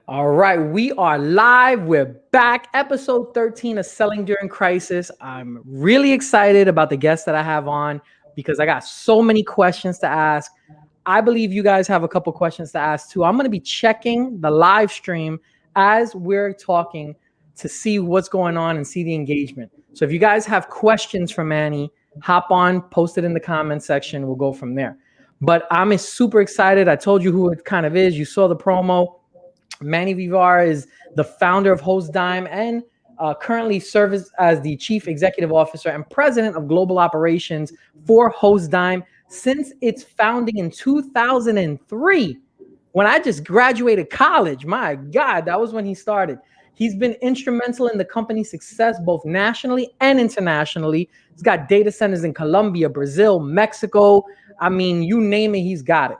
All right, we are live. We're back. Episode 13 of Selling During Crisis. I'm really excited about the guests that I have on because I got so many questions to ask. I believe you guys have a couple questions to ask too. I'm going to be checking the live stream as we're talking to see what's going on and see the engagement. So if you guys have questions for Manny, hop on, post it in the comment section. We'll go from there. But I'm super excited. I told you who it kind of is. You saw the promo. Manny Vivar is the founder of Hostdime and currently serves as the chief executive officer and president of global operations for Hostdime since its founding in 2003. When I just graduated college, my God, that was when he started. He's been instrumental in the company's success both nationally and internationally. He's got data centers in Colombia, Brazil, Mexico. I mean, you name it, he's got it.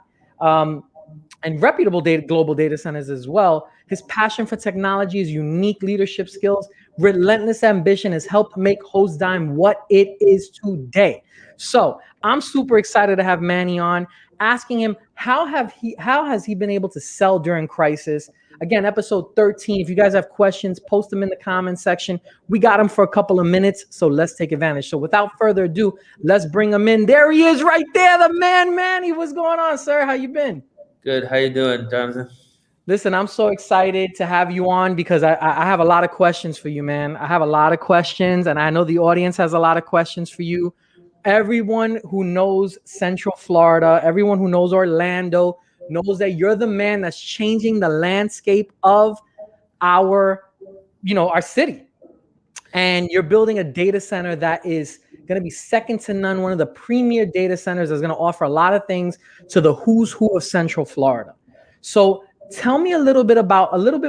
And reputable global data centers as well. His passion for technology, his unique leadership skills, relentless ambition has helped make Hostdime what it is today. So I'm super excited to have Manny on, asking him how has he been able to sell during crisis. Again, episode 13. If you guys have questions, post them in the comment section. We got him for a couple of minutes, so let's take advantage. So without further ado, let's bring him in. There he is right there, the man, Manny. What's going on, sir? How you been? Good. How you doing, Jonathan? Listen, I'm so excited to have you on because I have a lot of questions for you, man. I have a lot of questions, and I know the audience has a lot of questions for you. Everyone who knows Central Florida, everyone who knows Orlando, knows that you're the man that's changing the landscape of our city. And you're building a data center that is going to be second to none, one of the premier data centers that's going to offer a lot of things to the who's who of Central Florida. So tell me a little bit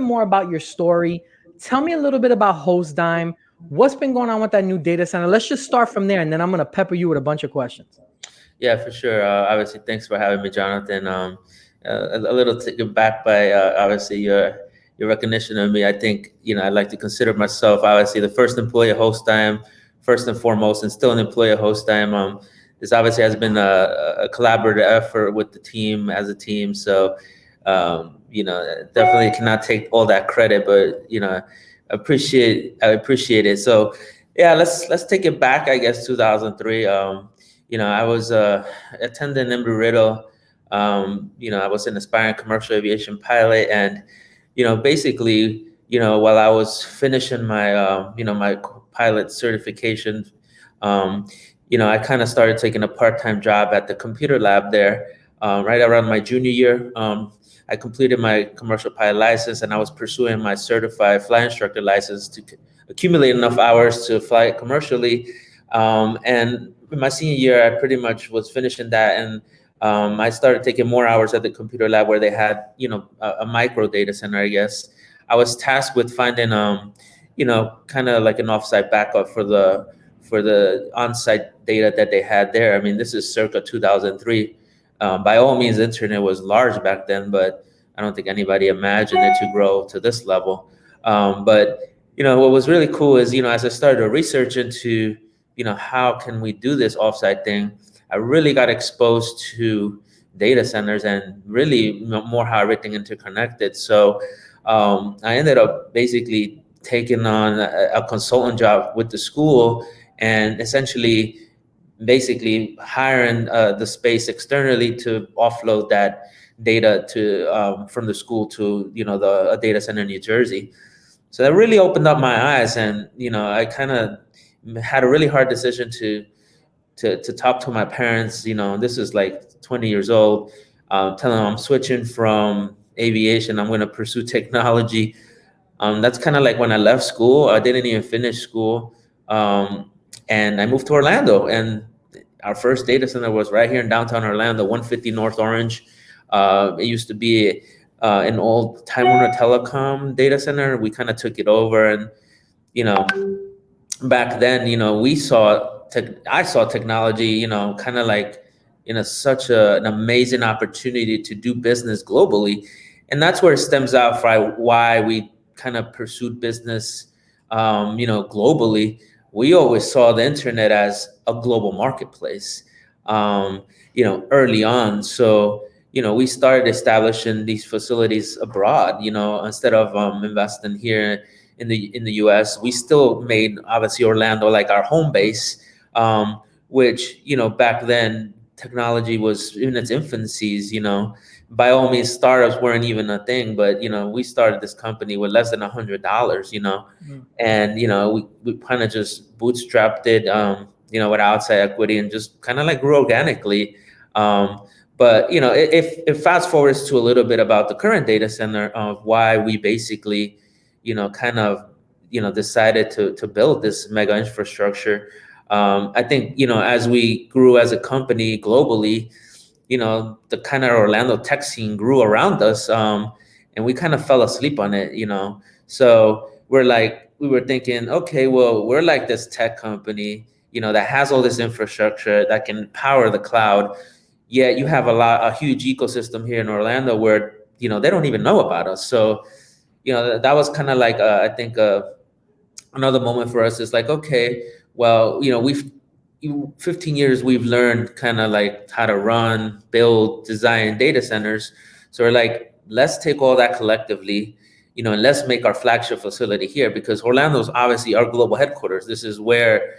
more about your story. Tell me a little bit about Hostdime. What's been going on with that new data center? Let's just start from there, and then I'm going to pepper you with a bunch of questions. Yeah, for sure. Obviously, thanks for having me, Jonathan. A little taken back by obviously your recognition of me. I think I'd like to consider myself obviously the first employee of Hostdime, first and foremost, and still an employee of Hostdime. This obviously has been a collaborative effort with the team as a team. So definitely cannot take all that credit, but I appreciate it. So yeah, let's take it back. I guess 2003. I was attending Embry-Riddle. I was an aspiring commercial aviation pilot, and basically, while I was finishing my my pilot certification, I kind of started taking a part-time job at the computer lab there. Right around my junior year, I completed my commercial pilot license, and I was pursuing my certified flight instructor license to accumulate enough hours to fly commercially. And in my senior year, I pretty much was finishing that, and I started taking more hours at the computer lab where they had, a micro data center, I guess. I was tasked with finding, kind of like an offsite backup for the on-site data that they had there. I mean, this is circa 2003. By all means, the internet was large back then, but I don't think anybody imagined it to grow to this level. But what was really cool is, as I started to research into, how can we do this offsite thing, I really got exposed to data centers and really more how everything interconnected. So I ended up basically taking on a consultant job with the school and essentially basically hiring the space externally to offload that data to from the school to a data center in New Jersey. So that really opened up my eyes, and I kind of had a really hard decision to talk to my parents. This is like 20 years old, telling them I'm switching from aviation. I'm going to pursue technology. That's kind of like when I left school. I didn't even finish school, and I moved to Orlando. And our first data center was right here in downtown Orlando, 150 North Orange. It used to be an old Time Warner Telecom data center. We kind of took it over, and back then, I saw technology, kind of like such an amazing opportunity to do business globally, and that's where it stems out for why we kind of pursued business, globally. We always saw the internet as a global marketplace, early on. So, we started establishing these facilities abroad. Instead of investing here in the U.S., we still made obviously Orlando like our home base, which back then technology was in its infancies. By all means, startups weren't even a thing, but we started this company with less than $100. Mm. And we kind of just bootstrapped it, with outside equity, and just kind of like grew organically. But if fast forwards to a little bit about the current data center of why we basically, kind of, decided to build this mega infrastructure. I think as we grew as a company globally, the kind of Orlando tech scene grew around us, and we kind of fell asleep on it. So we were thinking, okay, well, we're like this tech company, that has all this infrastructure that can power the cloud. Yet you have a huge ecosystem here in Orlando where they don't even know about us. So that was kind of like I think another moment for us is like, okay, well, 15 years we've learned kind of like how to run, build, design data centers. So we're like, let's take all that collectively, and let's make our flagship facility here, because Orlando is obviously our global headquarters. This is where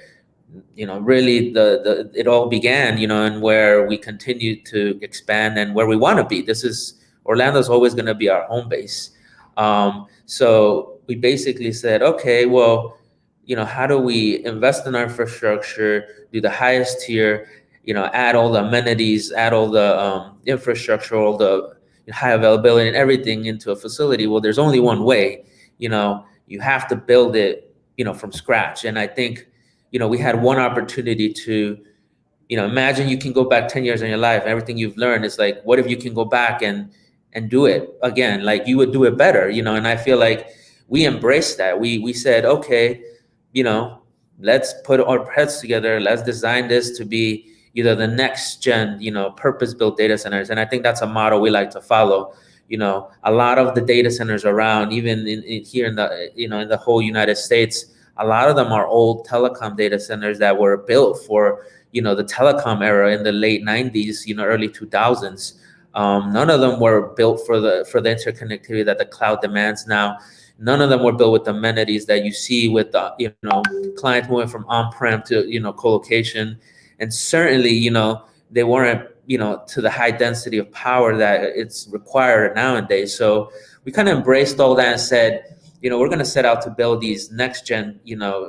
really the it all began, and where we continue to expand and where we want to be. Orlando's always going to be our home base. So we basically said, okay, well, how do we invest in our infrastructure, do the highest tier, add all the amenities, add all the infrastructure, all the high availability and everything into a facility? Well, there's only one way. You have to build it, from scratch. And I think, we had one opportunity to, imagine you can go back 10 years in your life, everything you've learned. Is like, what if you can go back and do it again? Like, you would do it better, and I feel like we embraced that. We said, okay, let's put our heads together. Let's design this to be either the next gen, purpose-built data centers. And I think that's a model we like to follow. A lot of the data centers around, even here in the, in the whole United States, a lot of them are old telecom data centers that were built for, the telecom era in the late 90s, early 2000s. None of them were built for the interconnectivity that the cloud demands now. None of them were built with the amenities that you see with the, clients moving from on-prem to, co-location. And certainly, they weren't, to the high density of power that it's required nowadays. So we kind of embraced all that and said, we're going to set out to build these next gen,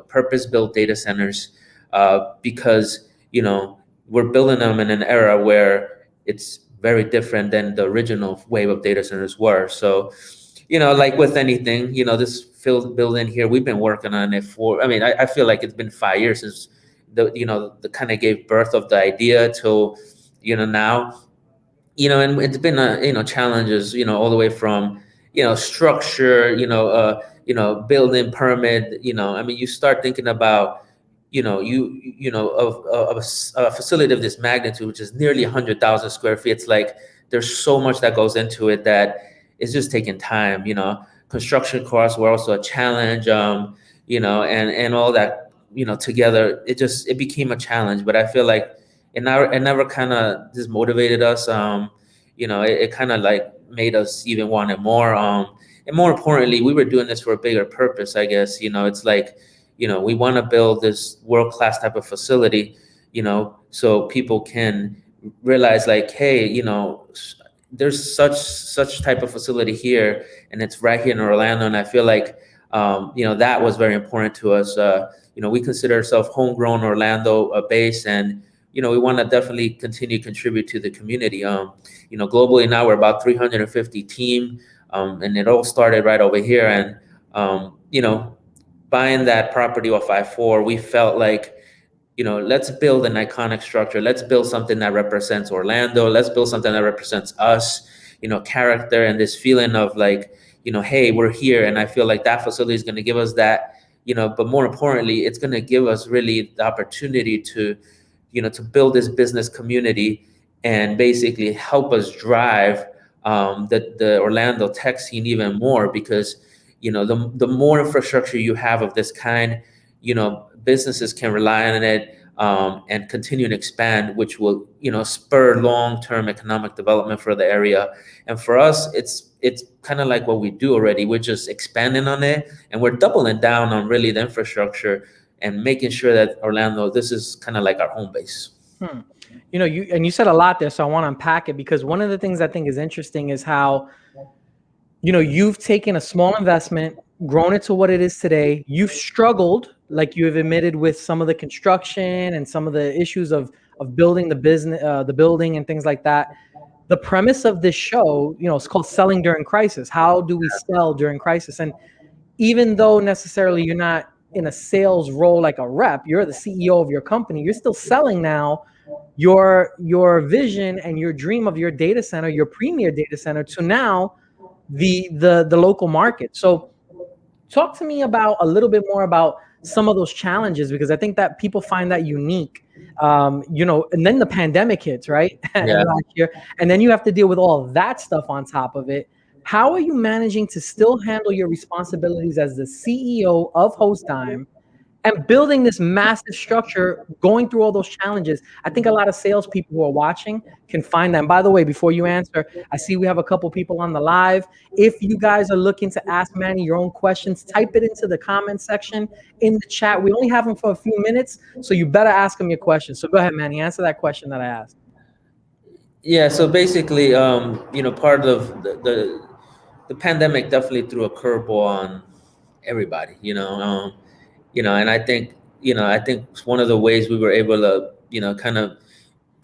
purpose-built data centers, because, we're building them in an era where it's very different than the original wave of data centers were. So, like with anything, this field building here, we've been working on it for, I feel like it's been 5 years since the kind of gave birth of the idea till, now, and it's been, challenges, all the way from, structure, building permit, you start thinking about, of a facility of this magnitude, which is nearly 100,000 square feet. It's like, there's so much that goes into it that it's just taking time. Construction costs were also a challenge, and all that, together, it became a challenge. But I feel like it never kind of dismotivated us. It kind of like made us even want it more. And more importantly, we were doing this for a bigger purpose, I guess. It's like, we want to build this world-class type of facility, so people can realize like, hey, there's such type of facility here, and it's right here in Orlando. And I feel like, that was very important to us. We consider ourselves homegrown Orlando base, and we want to definitely continue to contribute to the community. Globally now we're about 350 team, and it all started right over here. And buying that property off I-4, we felt like, let's build an iconic structure. Let's build something that represents Orlando. Let's build something that represents us, character, and this feeling of like, hey, we're here. And I feel like that facility is going to give us that, but more importantly, it's going to give us really the opportunity to, to build this business community and basically help us drive the Orlando tech scene even more. Because, the more infrastructure you have of this kind, businesses can rely on it. and continue to expand, which will, spur long-term economic development for the area. And for us, it's kind of like what we do already. We're just expanding on it, and we're doubling down on really the infrastructure and making sure that Orlando, this is kind of like our home base. You said a lot there, so I want to unpack it, because one of the things I think is interesting is how, you've taken a small investment, grown it to what it is today. You've struggled, like you have admitted, with some of the construction and some of the issues of building the business, the building and things like that. The premise of this show, it's called Selling During Crisis. How do we sell during crisis? And even though necessarily you're not in a sales role like a rep, you're the CEO of your company, you're still selling now your vision and your dream of your data center, your premier data center, to now the local market. So talk to me about a little bit more about some of those challenges, because I think that people find that unique. And then the pandemic hits, right? Yeah. Last year, and then you have to deal with all of that stuff on top of it. How are you managing to still handle your responsibilities as the CEO of Hostdime and building this massive structure, going through all those challenges? I think a lot of salespeople who are watching can find that. And by the way, before you answer, I see we have a couple people on the live. If you guys are looking to ask Manny your own questions, type it into the comment section in the chat. We only have him for a few minutes, so you better ask him your questions. So go ahead, Manny, answer that question that I asked. Yeah. So basically, part of the pandemic definitely threw a curveball on everybody. And I think one of the ways we were able to, kind of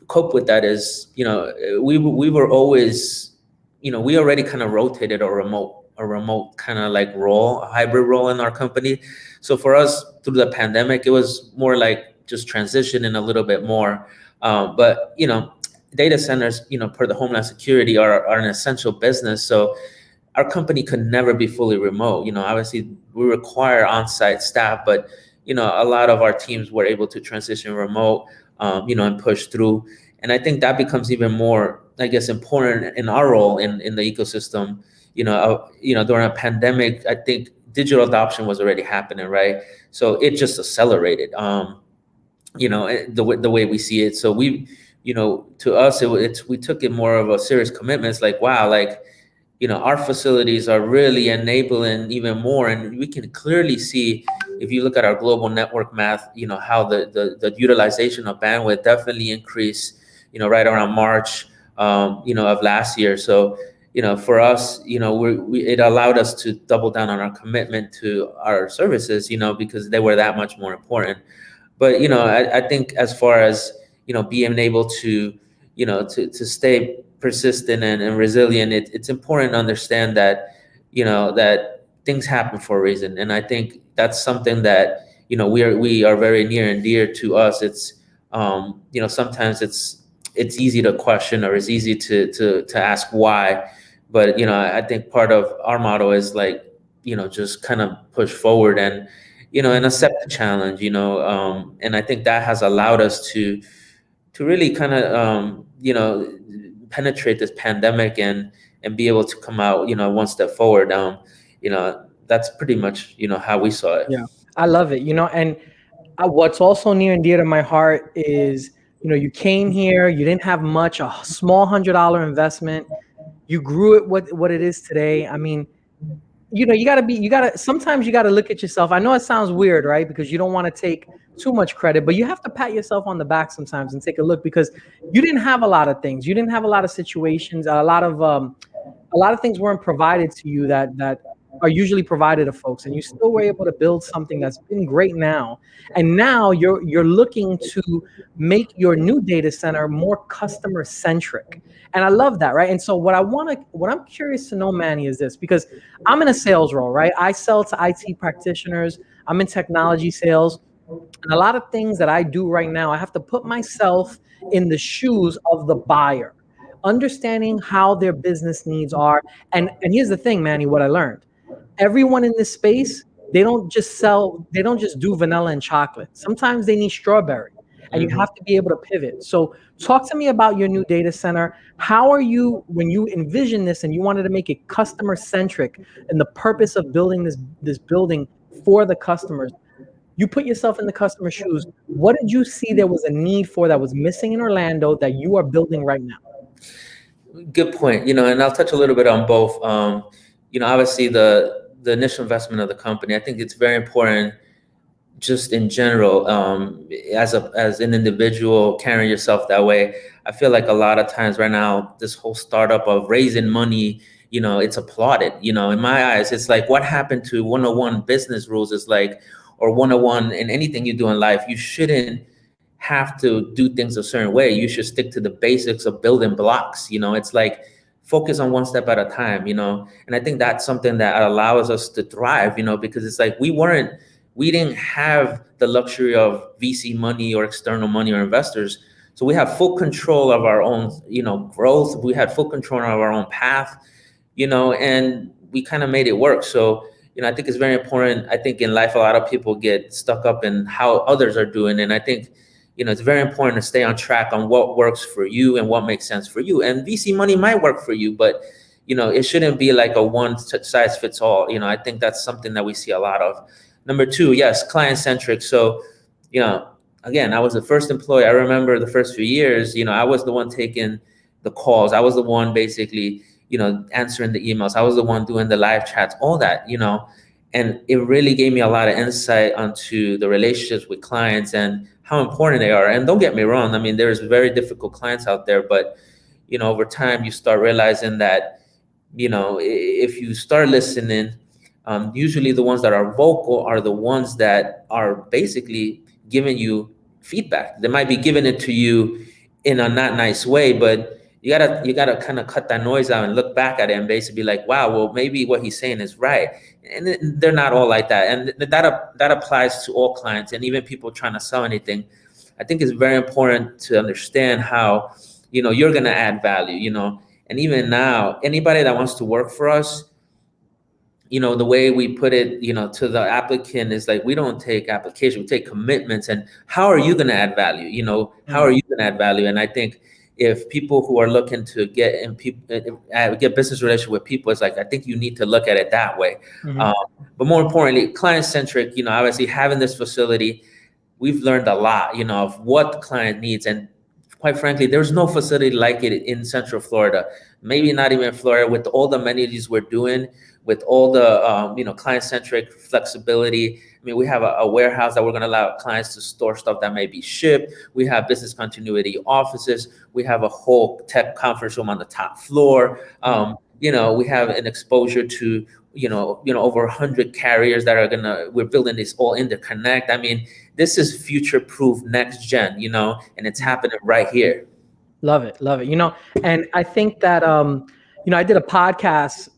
cope with that is, we were always, we already kind of rotated a remote kind of like role, a hybrid role in our company. So for us through the pandemic, it was more like just transitioning a little bit more. But data centers, per the Homeland Security, are an essential business. So our company could never be fully remote. Obviously we require on-site staff, but a lot of our teams were able to transition remote, and push through. And I think that becomes even more, I guess, important in our role in the ecosystem. During a pandemic, I think digital adoption was already happening, right? So it just accelerated, the way we see it. So to us, we took it more of a serious commitment. It's like, wow, like, our facilities are really enabling even more. And we can clearly see, if you look at our global network math, how the utilization of bandwidth definitely increased, right around March, of last year. So, for us, it allowed us to double down on our commitment to our services, because they were that much more important. But, I think as far as, being able to, to stay persistent and resilient, it's important to understand that, that things happen for a reason. And I think that's something that, we are very near and dear to us. It's, sometimes it's easy to question, or it's easy to ask why. But, I think part of our motto is like, just kind of push forward and accept the challenge, and I think that has allowed us to really kind of, penetrate this pandemic and be able to come out, one step forward. That's pretty much, how we saw it. Yeah, I love it. And what's also near and dear to my heart is, you came here, you didn't have much, a small $100 investment. You grew it what it is today. I mean, sometimes you gotta look at yourself. I know it sounds weird, right? Because you don't want to take too much credit, but you have to pat yourself on the back sometimes and take a look, because you didn't have a lot of things. You didn't have a lot of situations. A lot of things weren't provided to you that are usually provided to folks, and you still were able to build something that's been great now. And now you're looking to make your new data center more customer centric. And I love that, right? And so what I'm curious to know, Manny, is this, because I'm in a sales role, right? I sell to IT practitioners. I'm in technology sales. And a lot of things that I do right now, I have to put myself in the shoes of the buyer, understanding how their business needs are. And here's the thing, Manny, what I learned. Everyone in this space, they don't just do vanilla and chocolate. Sometimes they need strawberry, and you have to be able to pivot. So talk to me about your new data center. How are you, when you envision this and you wanted to make it customer centric and the purpose of building this building for the customers, you put yourself in the customer's shoes. What did you see there was a need for that was missing in Orlando that you are building right now? Good point. And I'll touch a little bit on both. Obviously the initial investment of the company. I think it's very important, just in general, as an individual carrying yourself that way. I feel like a lot of times right now, this whole startup of raising money, it's applauded. In my eyes, it's like, what happened to 101 business rules? Is like, or 101 in anything you do in life. You shouldn't have to do things a certain way. You should stick to the basics of building blocks. It's like, focus on one step at a time. And I think that's something that allows us to thrive. Because it's like, we didn't have the luxury of VC money or external money or investors. So we have full control of our own, growth. We had full control of our own path, and we kind of made it work. So, I think it's very important. I think in life, a lot of people get stuck up in how others are doing. And I think, it's very important to stay on track on what works for you and what makes sense for you. And VC money might work for you, but, it shouldn't be like a one size fits all. I think that's something that we see a lot of. Number two, yes, client-centric. So, again, I was the first employee. I remember the first few years, I was the one taking the calls. I was the one basically, answering the emails. I was the one doing the live chats, all that, and it really gave me a lot of insight onto the relationships with clients and how important they are. And don't get me wrong, I mean, there's very difficult clients out there, but, over time you start realizing that, if you start listening, usually the ones that are vocal are the ones that are basically giving you feedback. They might be giving it to you in a not nice way, but you gotta kind of cut that noise out and look back at it and basically be like, wow, well, maybe what he's saying is right. And they're not all like that. And that applies to all clients and even people trying to sell anything. I think it's very important to understand how, you're gonna add value, and even now, anybody that wants to work for us, the way we put it, to the applicant is like, we don't take application, we take commitments. And how are you going to add value? How are you going to add value? And I think if people who are looking to get business relationship with people, it's like, I think you need to look at it that way. Mm-hmm. But more importantly, client centric, obviously having this facility, we've learned a lot, of what the client needs. And quite frankly, there's no facility like it in Central Florida, maybe not even Florida, with all the amenities we're doing, with all the client-centric flexibility. I mean, we have a warehouse that we're going to allow clients to store stuff that may be shipped. We have business continuity offices. We have a whole tech conference room on the top floor. We have an exposure to over 100 carriers that we're building this all interconnect. I mean, this is future-proof next gen, and it's happening right here. Love it. And I think that I did a podcast,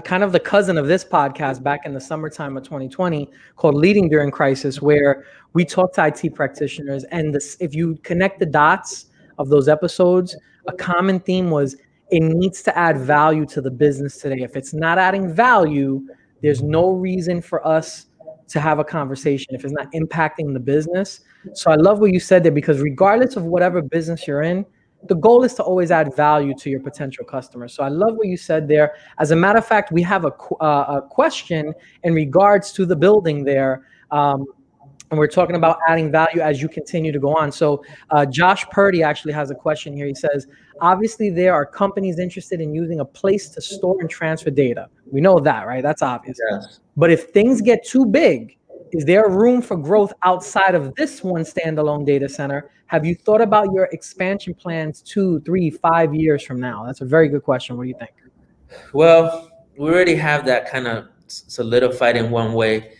kind of the cousin of this podcast, back in the summertime of 2020, called Leading During Crisis, where we talked to IT practitioners. And if you connect the dots of those episodes, a common theme was it needs to add value to the business today. If it's not adding value, there's no reason for us to have a conversation if it's not impacting the business. So I love what you said there, because regardless of whatever business you're in, the goal is to always add value to your potential customers. So I love what you said there. As a matter of fact, we have a question in regards to the building there. And we're talking about adding value as you continue to go on. So Josh Purdy actually has a question here. He says, obviously there are companies interested in using a place to store and transfer data. We know that, right? That's obvious. Yes. But if things get too big, is there room for growth outside of this one standalone data center? Have you thought about your expansion plans 2, 3, 5 years from now? That's a very good question. What do you think? Well, we already have that kind of solidified in one way.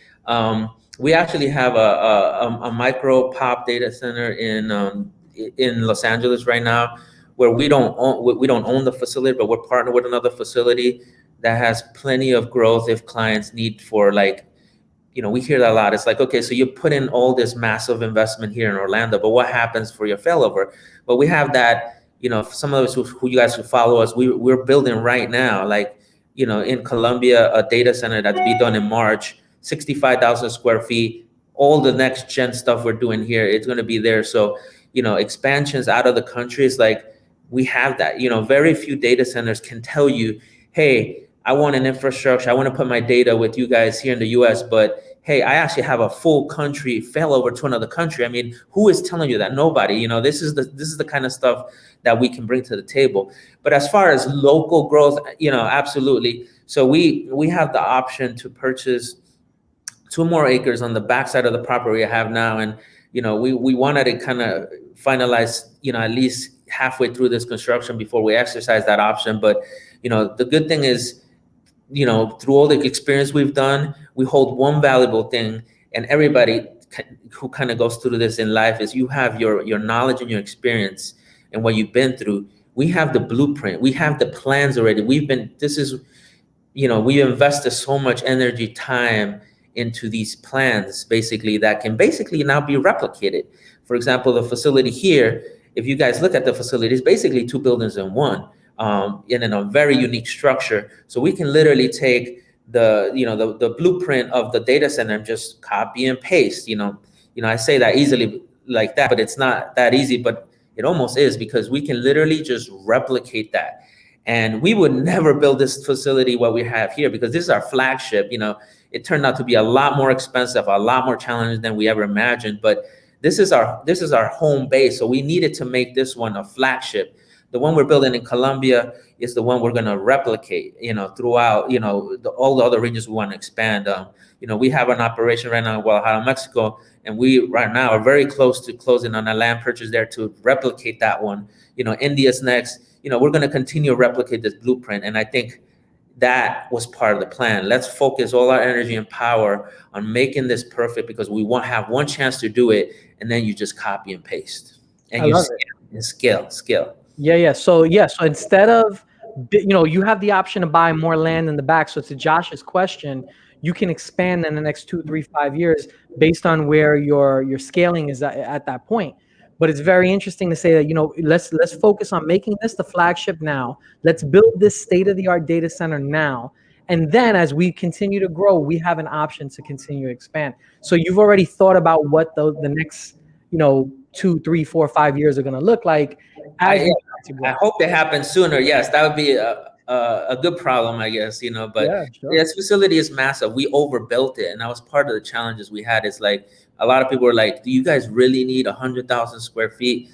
We actually have a micro pop data center in Los Angeles right now, where we don't own the facility, but we're partnered with another facility that has plenty of growth if clients need for, like, we hear that a lot. It's like, okay, so you put in all this massive investment here in Orlando, but what happens for your failover? But we have that, some of us who you guys who follow us, we're building right now, like, in Colombia, a data center that's be done in March, 65,000 square feet. All the next gen stuff we're doing here, it's going to be there. So, expansions out of the country is like, we have that. Very few data centers can tell you, hey, I want an infrastructure. I want to put my data with you guys here in the US, but hey, I actually have a full country failover to another country. I mean, who is telling you that? Nobody. You know, this is the kind of stuff that we can bring to the table. But as far as local growth, you know, absolutely. So we have the option to purchase 2 more acres on the backside of the property I have now, and you know, we wanted to kind of finalize, you know, at least halfway through this construction before we exercise that option. But you know, the good thing is, you know, through all the experience we've done, we hold one valuable thing, and everybody who kind of goes through this in life is you have your knowledge and your experience and what you've been through. We have the blueprint, we have the plans already. This is, you know, we invested so much energy, time into these plans basically that can basically now be replicated. For example, the facility here, if you guys look at the facility, it's basically 2 buildings in one, and in a very unique structure. So we can literally take the blueprint of the data center and just copy and paste. I say that easily like that, but it's not that easy, but it almost is, because we can literally just replicate that. And we would never build this facility what we have here, because this is our flagship. It turned out to be a lot more expensive, a lot more challenging than we ever imagined. But this is our home base. So we needed to make this one a flagship. The one we're building in Colombia is the one we're going to replicate, throughout, all the other regions we want to expand. We have an operation right now in Guadalajara, Mexico, and we right now are very close to closing on a land purchase there to replicate that one. India's next. We're going to continue to replicate this blueprint. And I think that was part of the plan. Let's focus all our energy and power on making this perfect, because we won't have one chance to do it, and then you just copy and paste, and I you love it. scale. Yeah. So instead of, you have the option to buy more land in the back. So to Josh's question, you can expand in the next 2, 3, 5 years based on where your scaling is at that point. But it's very interesting to say that, let's focus on making this the flagship now. Let's build this state-of-the-art data center now. And then as we continue to grow, we have an option to continue to expand. So you've already thought about what the next, 2, 3, 4, 5 years are going to look like as I we start to I grow. hope it happens sooner. Yes, that would be a good problem, I guess. But Yeah, sure. this facility is massive. We overbuilt it, and that was part of the challenges we had. It's like a lot of people were like, "Do you guys really need 100,000 square feet?"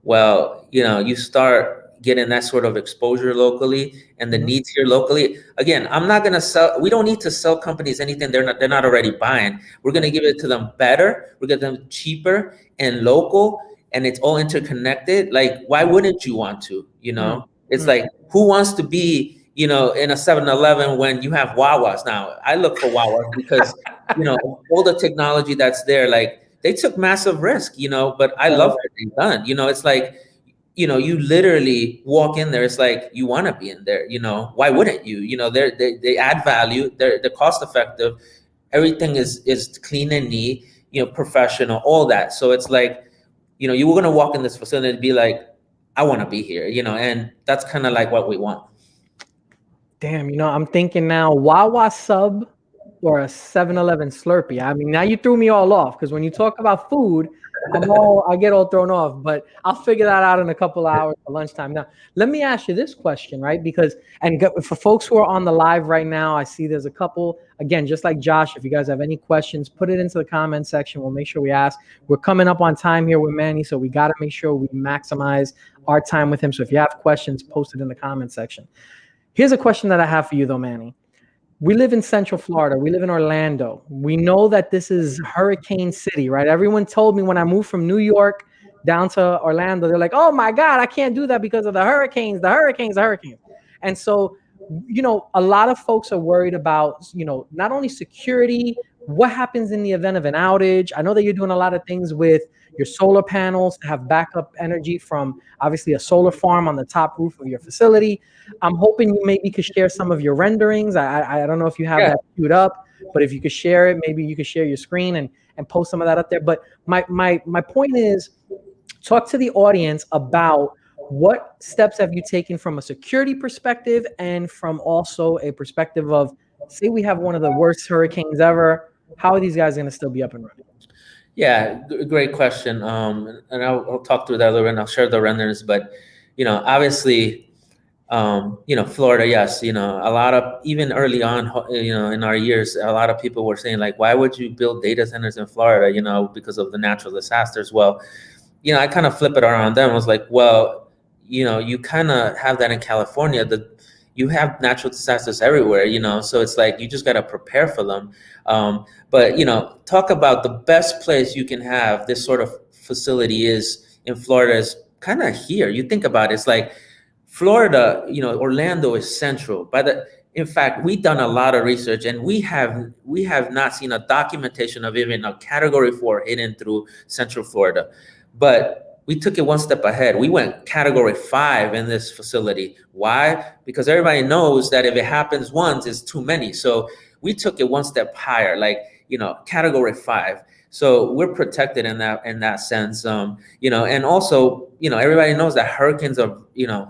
Well, you start getting that sort of exposure locally and the Mhm. needs here locally. Again, I'm not gonna sell. We don't need to sell companies anything they're not already buying. We're gonna give it to them better. We're gonna give them cheaper and local, and it's all interconnected. Like, why wouldn't you want to? Mm, It's mm. like, who wants to be, in a 7-Eleven when you have Wawas now? I look for Wawas because, all the technology that's there, like, they took massive risk, but I love what they've done. It's like, you literally walk in there. It's like you want to be in there. Why wouldn't you? They add value. They're cost effective. Everything is clean and neat. Professional, all that. So it's like, you were gonna walk in this facility and be like, I want to be here. And that's kind of like what we want. Damn, I'm thinking now, Wawa sub or a 7-Eleven Slurpee. I mean, now you threw me all off, because when you talk about food, I get all thrown off. But I'll figure that out in a couple of hours for lunchtime. Now, let me ask you this question, right? Because for folks who are on the live right now, I see there's a couple. Again, just like Josh, if you guys have any questions, put it into the comment section. We'll make sure we ask. We're coming up on time here with Manny, so we got to make sure we maximize our time with him. So if you have questions, post it in the comment section. Here's a question that I have for you, though, Manny. We live in Central Florida. We live in Orlando. We know that this is Hurricane City, right? Everyone told me when I moved from New York down to Orlando, they're like, oh my God, I can't do that because of the hurricanes, the hurricanes, the hurricanes. And so, a lot of folks are worried about, not only security, what happens in the event of an outage. I know that you're doing a lot of things with your solar panels to have backup energy from obviously a solar farm on the top roof of your facility. I'm hoping you maybe could share some of your renderings. I don't know if you have Yeah. that queued up, but if you could share it, maybe you could share your screen and post some of that up there. But my point is, talk to the audience about what steps have you taken from a security perspective and from also a perspective of, say we have one of the worst hurricanes ever. How are these guys going to still be up and running? Yeah, great question. And I'll talk through that a little bit, and I'll share the renders. But obviously, Florida, yes, a lot of, even early on, in our years, a lot of people were saying like, why would you build data centers in Florida, because of the natural disasters? Well, I kind of flip it around them. I was like, well, you kind of have that in California. You have natural disasters everywhere, so it's like you just got to prepare for them. But talk about the best place you can have this sort of facility is in Florida is kind of here. You think about it, it's like Florida, Orlando is central. In fact, we've done a lot of research, and we have not seen a documentation of even a Category 4 hidden through Central Florida. But we took it one step ahead. We went Category 5 in this facility. Why? Because everybody knows that if it happens once, it's too many. So we took it one step higher, like Category 5. So we're protected in that sense. And also, everybody knows that hurricanes are,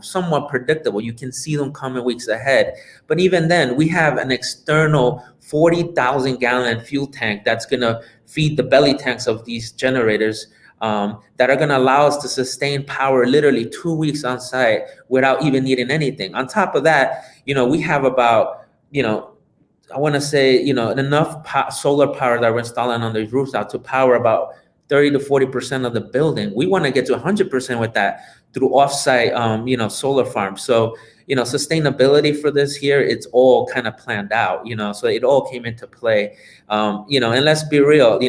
somewhat predictable. You can see them coming weeks ahead. But even then, we have an external 40,000 gallon fuel tank that's going to feed the belly tanks of these generators, that are going to allow us to sustain power literally 2 weeks on site without even needing anything. On top of that, we have about, I want to say, enough solar power that we're installing on these roofs out to power about 30 to 40% of the building. We want to get to 100% with that through offsite, solar farms. So, sustainability for this here, it's all kind of planned out, so it all came into play. And let's be real,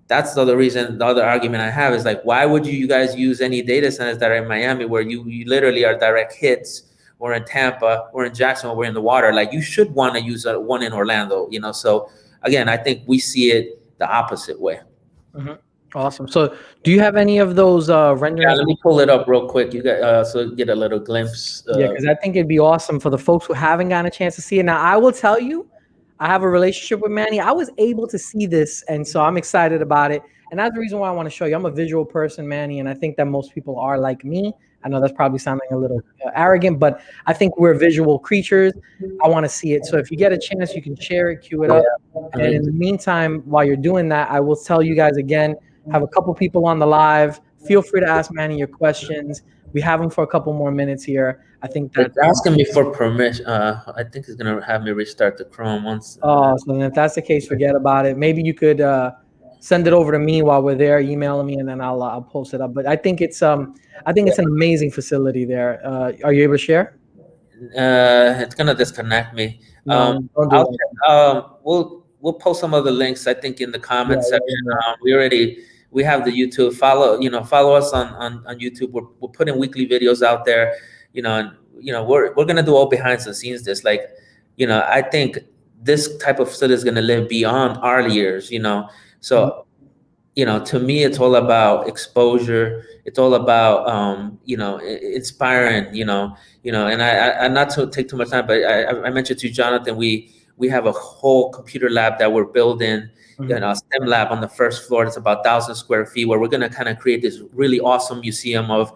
that's the other reason, the other argument I have is like, why would you guys use any data centers that are in Miami where you literally are direct hits, or in Tampa, or in Jacksonville, we're in the water? Like, you should want to use one in Orlando, So again, I think we see it the opposite way. Mm-hmm. Awesome. So do you have any of those renderings? Yeah, let me pull it up real quick. You got so you get a little glimpse. Yeah, because I think it'd be awesome for the folks who haven't gotten a chance to see it. Now, I will tell you, I have a relationship with Manny. I was able to see this, and so I'm excited about it. And that's the reason why I want to show you. I'm a visual person, Manny, and I think that most people are like me. I know that's probably sounding a little arrogant, but I think we're visual creatures. I want to see it. So if you get a chance, you can share it, cue it up. And in the meantime, while you're doing that, I will tell you guys again, have a couple people on the live. Feel free to ask Manny your questions. We have him for a couple more minutes here. I think that it's asking me for permission. I think it's gonna have me restart the Chrome once. Oh, so then if that's the case, forget about it. Maybe you could send it over to me while we're there, email me, and then I'll post it up. But I think it's an amazing facility there. Are you able to share? It's gonna disconnect me. No, don't do that. We'll post some of the links, I think, in the comments Yeah, section. We have the YouTube. Follow us on YouTube. We're putting weekly videos out there. And we're gonna do all behind the scenes. This, like, I think this type of facility is gonna live beyond our years. So to me, it's all about exposure. It's all about inspiring. And I not to take too much time, but I mentioned to Jonathan, we have a whole computer lab that we're building, a STEM lab on the first floor. It's about 1,000 square feet, where we're gonna kind of create this really awesome museum of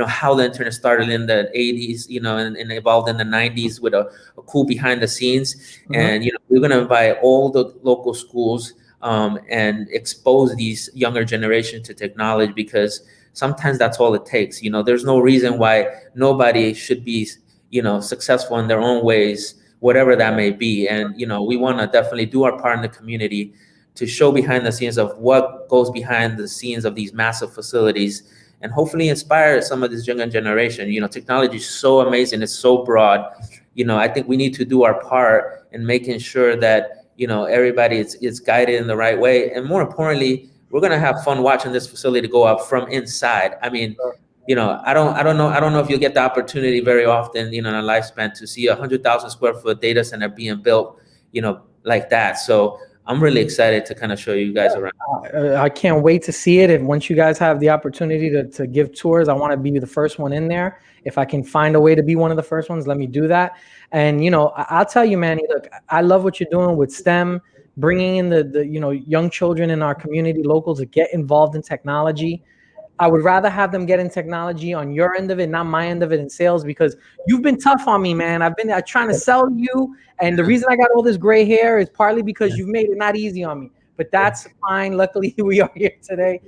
how the internet started in the 80s, and evolved in the 90s with a cool behind the scenes. And we're gonna invite all the local schools, and expose these younger generation to technology, because sometimes that's all it takes. There's no reason why nobody should be, successful in their own ways, whatever that may be. And, we want to definitely do our part in the community to show behind the scenes of what goes behind the scenes of these massive facilities, and hopefully inspire some of this younger generation. Technology is so amazing. It's so broad. I think we need to do our part in making sure that everybody is guided in the right way. And more importantly, we're gonna have fun watching this facility go up from inside. I mean, I don't know if you'll get the opportunity very often, in a lifespan, to see 100,000 square foot data center being built, like that. So I'm really excited to kind of show you guys around. I can't wait to see it. If once you guys have the opportunity to give tours, I want to be the first one in there. If I can find a way to be one of the first ones, let me do that. And I'll tell you, Manny, look, I love what you're doing with STEM, bringing in the young children in our community, local, to get involved in technology. I would rather have them get in technology on your end of it, not my end of it in sales, because you've been tough on me, man. I've been trying to sell you. And the reason I got all this gray hair is partly because you've made it not easy on me. But that's fine. Luckily, we are here today.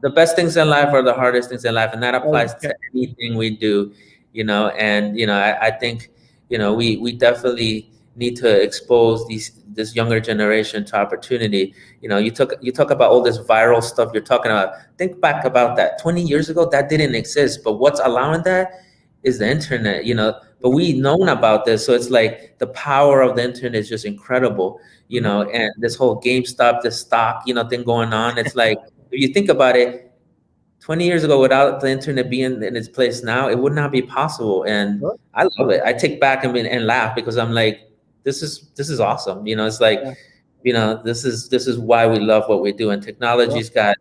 The best things in life are the hardest things in life, and that applies to anything we do. And I think we definitely need to expose this younger generation to opportunity. You talk about all this viral stuff you're talking about. Think back about that 20 years ago, that didn't exist, but what's allowing that is the internet. But we known about this, so it's like the power of the internet is just incredible. And this whole GameStop, this stock thing going on, it's like, if you think about it, 20 years ago, without the internet being in its place now, it would not be possible. And Sure. I love it. I take back and laugh, because I'm like, this is awesome. It's like, Yeah. this is why we love what we do. And Sure. technology's got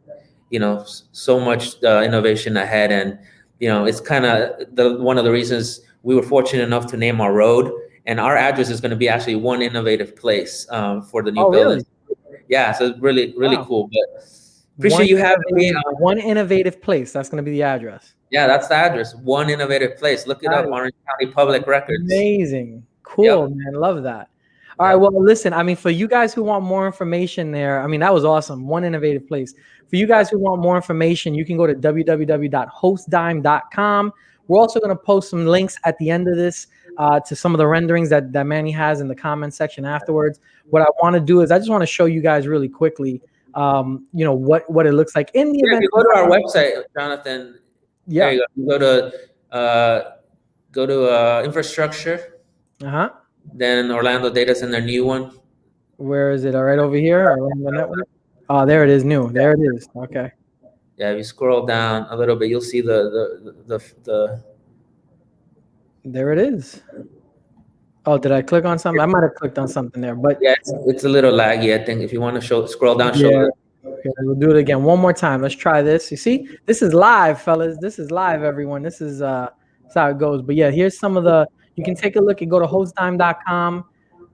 so much innovation ahead. And it's kind of one of the reasons we were fortunate enough to name our road, and our address is going to be actually one innovative place for the new Oh, building. really? Yeah, so it's really, really Wow. cool. But appreciate you having me. One innovative place. That's going to be the address. Yeah, that's the address. One innovative place. Look it That up, is Orange County Public Records. amazing. Cool, Yep. man. Love that. All right. Yep. Well, listen, I mean, for you guys who want more information there, I mean, that was awesome. One innovative place. For you guys who want more information, you can go to www.hostdime.com. We're also going to post some links at the end of this to some of the renderings that Manny has in the comment section afterwards. What I want to do is I just want to show you guys really quickly, what it looks like in the Yeah, if event. you go to our website, Jonathan, there Yeah. you go. You go to infrastructure, Uh-huh. then Orlando Data Center, new one. Where is it? All right, over here, Orlando Network. Oh, there it is. New. There it is. Okay. Yeah, if you scroll down a little bit, you'll see the There it is. Oh, did I click on something? I might have clicked on something there, but yeah, it's a little laggy. I think if you want to scroll down, show yeah. the. Okay, we'll do it again one more time. Let's try this. You see, this is live, fellas. This is live, everyone. This is how it goes. But yeah, here's some of the. You can take a look and go to hostdime.com.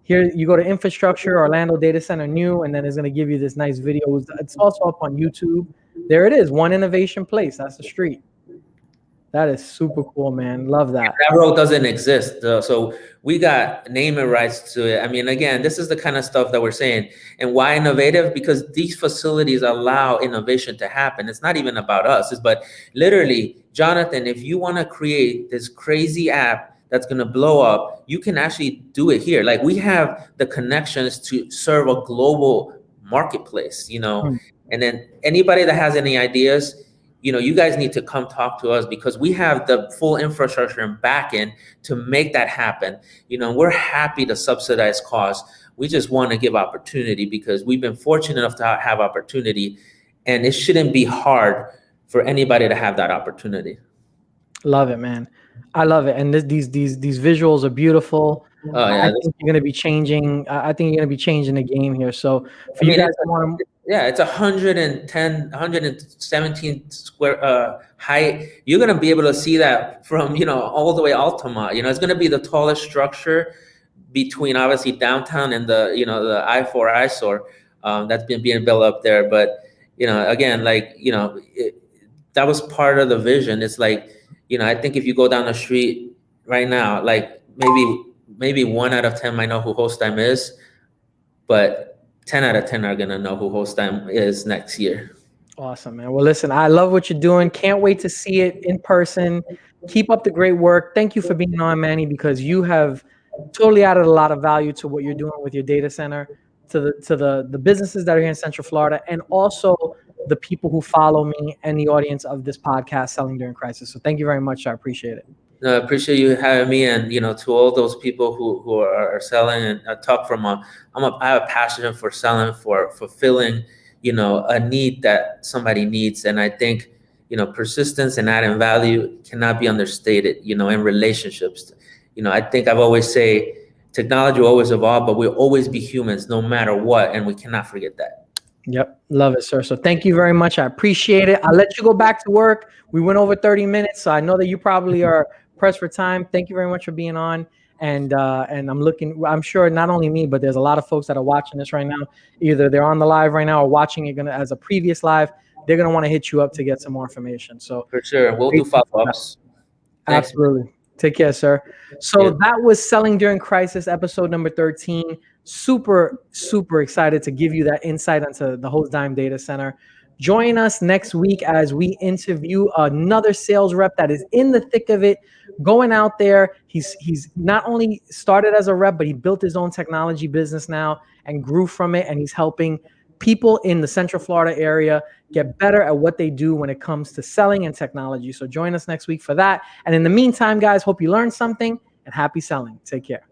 Here you go to infrastructure, Orlando Data Center new, and then it's going to give you this nice video. It's also up on YouTube. There it is. One innovation place. That's the street. That is super cool, man. Love that. That road doesn't exist. So we got naming rights to it. I mean, again, this is the kind of stuff that we're saying. And why innovative? Because these facilities allow innovation to happen. It's not even about us, but literally, Jonathan, if you want to create this crazy app that's going to blow up, you can actually do it here. Like, we have the connections to serve a global marketplace, Hmm. and then anybody that has any ideas, you guys need to come talk to us, because we have the full infrastructure and backend to make that happen. We're happy to subsidize costs. We just want to give opportunity, because we've been fortunate enough to have opportunity, and it shouldn't be hard for anybody to have that opportunity. Love it, man. I love it. And these visuals are beautiful. Oh I yeah, think you're going to be changing. I think you're going to be changing the game here. So for I you mean, guys who want to, it's 110, 117 square height. You're gonna be able to see that from all the way Altamont. It's gonna be the tallest structure between, obviously, downtown and the I-4 eyesore that's been being built up there. But again, like that was part of the vision. It's like, I think if you go down the street right now, like maybe 1 out of 10 might know who Hostdime is, but 10 out of 10 are going to know who Hostdime is next year. awesome, man. Well, listen, I love what you're doing. Can't wait to see it in person. Keep up the great work. Thank you for being on, Manny, because you have totally added a lot of value to what you're doing with your data center, to the businesses that are here in Central Florida, and also the people who follow me and the audience of this podcast, Selling During Crisis. So thank you very much. I appreciate it. No, I appreciate you having me, and to all those people who are selling. And I talk from I have a passion for selling, for fulfilling a need that somebody needs. And I think persistence and adding value cannot be understated in relationships. I think I've always say technology will always evolve, but we'll always be humans no matter what, and we cannot forget that. Yep. Love it, sir. So thank you very much. I appreciate it. I'll let you go back to work. We went over 30 minutes, so I know that you probably are pressed for time. Thank you very much for being on. And I'm sure not only me, but there's a lot of folks that are watching this right now. Either they're on the live right now or watching it as a previous live. They're going to want to hit you up to get some more information. So For sure. We'll do follow-ups. Thanks. absolutely. Take care, sir. So that was Selling During Crisis, episode number 13. Super, super excited to give you that insight into the Hostdime Data Center. Join us next week as we interview another sales rep that is in the thick of it, going out there. He's not only started as a rep, but he built his own technology business now and grew from it. And he's helping people in the Central Florida area get better at what they do when it comes to selling and technology. So join us next week for that. And in the meantime, guys, hope you learned something, and happy selling. Take care.